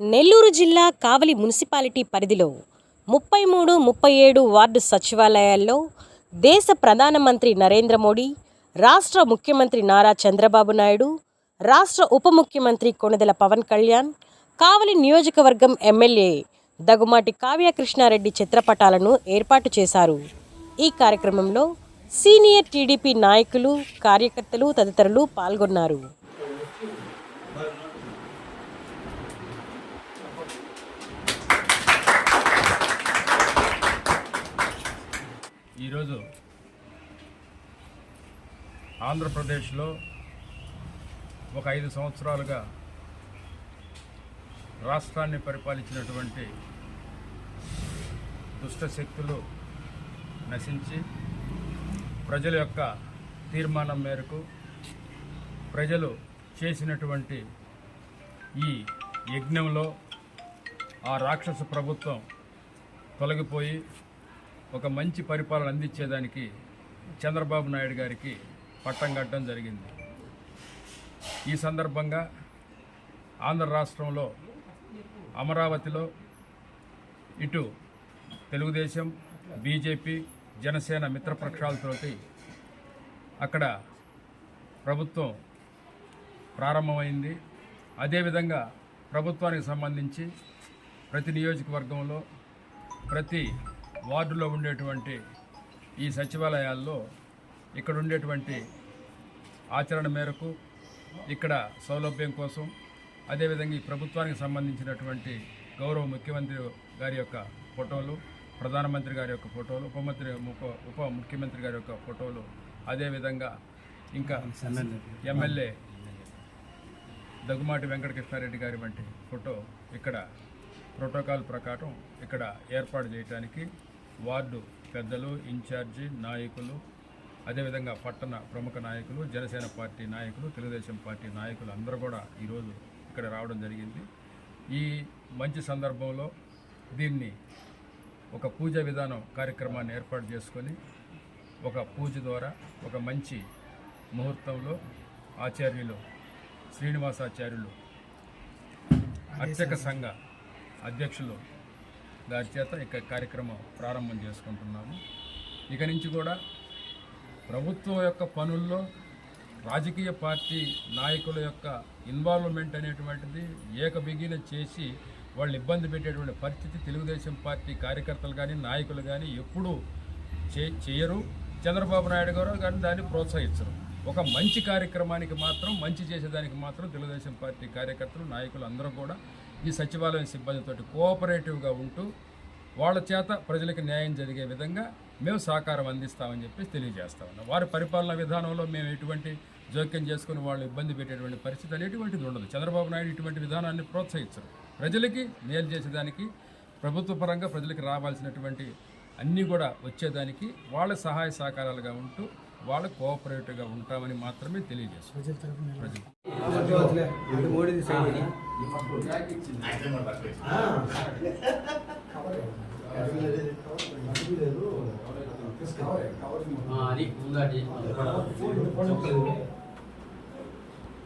నెల్లూరు జిల్లా కావలి మున్సిపాలిటీ పరిధిలో 33, 37 వార్డు సచివాలయాల్లో దేశ ప్రధానమంత్రి నరేంద్ర మోడీ, రాష్ట్ర ముఖ్యమంత్రి నారా చంద్రబాబు నాయుడు, రాష్ట్ర ఉప ముఖ్యమంత్రి కొణిదెల పవన్ కళ్యాణ్, కావలి నియోజకవర్గం ఎమ్మెల్యే దగ్గుమాటి కావ్య కృష్ణారెడ్డి చిత్రపటాలను ఏర్పాటు చేశారు. ఈ కార్యక్రమంలో సీనియర్ టీడీపీ నాయకులు, కార్యకర్తలు తదితరులు పాల్గొన్నారు. ఈరోజు ఆంధ్రప్రదేశ్లో ఒక 5 సంవత్సరాలుగా రాష్ట్రాన్ని పరిపాలించినటువంటి దుష్ట శక్తులు నశించి ప్రజల యొక్క తీర్మానం మేరకు ప్రజలు చేసినటువంటి ఈ యజ్ఞంలో ఆ రాక్షస ప్రభుత్వం తొలగిపోయి ఒక మంచి పరిపాలన అందించేదానికి చంద్రబాబు నాయుడు గారికి పట్టం కట్టడం జరిగింది. ఈ సందర్భంగా ఆంధ్ర రాష్ట్రంలో అమరావతిలో ఇటు తెలుగుదేశం, బీజేపీ, జనసేన మిత్రపక్షాలతోటి అక్కడ ప్రభుత్వం ప్రారంభమైంది. అదేవిధంగా ప్రభుత్వానికి సంబంధించి ప్రతి నియోజకవర్గంలో ప్రతి వార్డులో ఉండేటువంటి ఈ సచివాలయాల్లో ఇక్కడ ఉండేటువంటి ఆచరణ మేరకు ఇక్కడ సౌలభ్యం కోసం, అదేవిధంగా ఈ ప్రభుత్వానికి సంబంధించినటువంటి గౌరవ ముఖ్యమంత్రి గారి యొక్క ఫోటోలు, ప్రధానమంత్రి గారి యొక్క ఫోటోలు, ఉప ముఖ్యమంత్రి గారి యొక్క ఫోటోలు, అదేవిధంగా ఇంకా ఎమ్మెల్యే దగ్గుమాటి వెంకటకృష్ణారెడ్డి గారి వంటి ఫోటో ఇక్కడ ప్రోటోకాల్ ప్రకారం ఇక్కడ ఏర్పాటు చేయడానికి వార్డు పెద్దలు, ఇన్ఛార్జి నాయకులు, అదేవిధంగా పట్టణ ప్రముఖ నాయకులు, జనసేన పార్టీ నాయకులు, తెలుగుదేశం పార్టీ నాయకులు అందరూ కూడా ఈరోజు ఇక్కడ రావడం జరిగింది. ఈ మంచి సందర్భంలో దీన్ని ఒక పూజా విధానం కార్యక్రమాన్ని ఏర్పాటు చేసుకొని ఒక పూజ ద్వారా ఒక మంచి ముహూర్తంలో ఆచార్యులు శ్రీనివాసాచార్యులు అర్చక సంఘ అధ్యక్షులు గారి చేత ఇక కార్యక్రమం ప్రారంభం చేసుకుంటున్నాము. ఇక నుంచి కూడా ప్రభుత్వం యొక్క పనుల్లో రాజకీయ పార్టీ నాయకుల యొక్క ఇన్వాల్వ్మెంట్ అనేటువంటిది ఏకబిగిన చేసి వాళ్ళు ఇబ్బంది పెట్టేటువంటి పరిస్థితి తెలుగుదేశం పార్టీ కార్యకర్తలు కానీ నాయకులు కానీ ఎప్పుడూ చేయరు. చంద్రబాబు నాయుడు గారు కానీ దాన్ని ప్రోత్సహించరు. ఒక మంచి కార్యక్రమానికి మాత్రం, మంచి చేసేదానికి మాత్రం తెలుగుదేశం పార్టీ కార్యకర్తలు, నాయకులు అందరూ కూడా ఈ సచివాలయం సిబ్బందితోటి కోఆపరేటివ్గా ఉంటూ వాళ్ళ చేత ప్రజలకు న్యాయం జరిగే విధంగా మేము సహకారం అందిస్తామని చెప్పి తెలియజేస్తా ఉన్నాం. వారి పరిపాలన విధానంలో మేము ఎటువంటి జోక్యం చేసుకుని వాళ్ళు ఇబ్బంది పెట్టేటువంటి పరిస్థితి అనేటువంటిది ఉండదు. చంద్రబాబు నాయుడు ఇటువంటి విధానాన్ని ప్రోత్సహించరు. ప్రజలకి మేలు చేసేదానికి, ప్రభుత్వ పరంగా ప్రజలకు రావాల్సినటువంటి అన్నీ కూడా వచ్చేదానికి వాళ్ళ సహాయ సహకారాలుగా ఉంటూ వాళ్ళు కోఆపరేటివ్గా ఉంటామని మాత్రమే తెలియజేస్తారు. ప్రజలు